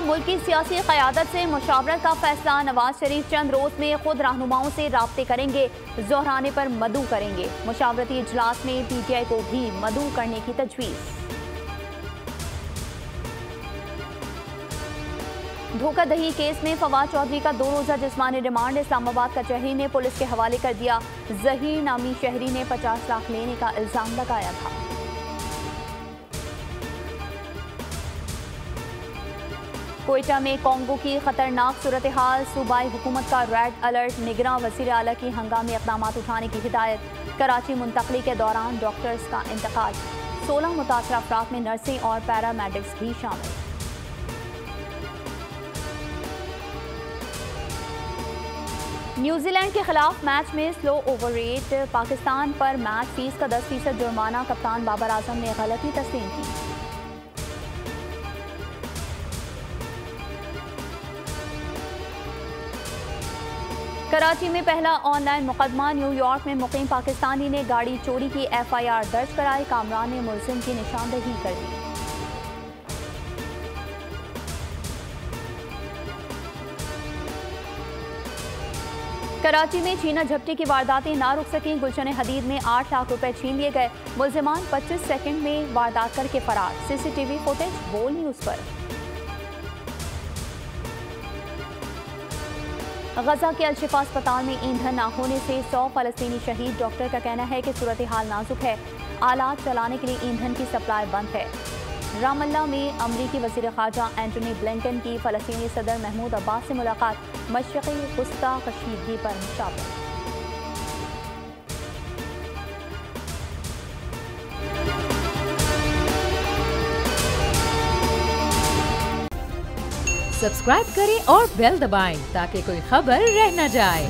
मुल्क की सियासी क़यादत से मुशावरत का फैसला। नवाज शरीफ चंद रोज में खुद रहनुमाओं से राब्ते करेंगे, जोहराने पर मदऊ करेंगे। मुशावरती इजलास में PTI को भी मदऊ करने की तजवीज़। धोखाधड़ी केस में फवाद चौधरी का 2 रोज़ा जिस्मानी रिमांड इस्लामाबाद कचहरी ने पुलिस के हवाले कर दिया। जहीर नामी शहरी ने 50 लाख लेने का इल्जाम लगाया था। कोयटा में कोंगो की खतरनाक सूरत हाल, सूबाई हुकूमत का रेड अलर्ट। निगरां वज़ीर आला की हंगामी इक़दाम उठाने की हिदायत। कराची मुंतकली के दौरान डॉक्टर्स का इंतकाल। 16 मुतासर अफराद में नर्सिंग और पैरामेडिक्स भी शामिल। न्यूजीलैंड के खिलाफ मैच में स्लो ओवर रेट। पाकिस्तान पर मैच फीस का 10% जुर्माना। कप्तान बाबर आजम ने गलती तस्लीम की। कराची में पहला ऑनलाइन मुकदमा। न्यूयॉर्क में मुकीम पाकिस्तानी ने गाड़ी चोरी की FIR दर्ज कराई। कामरान ने मुलजिम की निशानदेही कर दी। कराची में छीना झपटी की वारदातें ना रुक सकी। गुलशन हदीद में 8 लाख रुपए छीन लिए गए। मुलजिमान 25 सेकंड में वारदात करके फरार। CCTV फुटेज बोल न्यूज पर। गजा के अल-शिफा अस्पताल में ईंधन ना होने से 100 फलस्तीनी शहीद। डॉक्टर का कहना है कि सूरत हाल नाजुक है, आलात चलाने के लिए ईंधन की सप्लाई बंद है। रामल्ला में अमरीकी वज़ीर ख़ारजा एंटनी ब्लिंकन की फ़लस्तीनी सदर महमूद अब्बास से मुलाकात। मशरिक़ी वुस्ता कशीदगी पर मुशावरत। सब्सक्राइब करें और बेल दबाएं ताकि कोई खबर रह न जाए।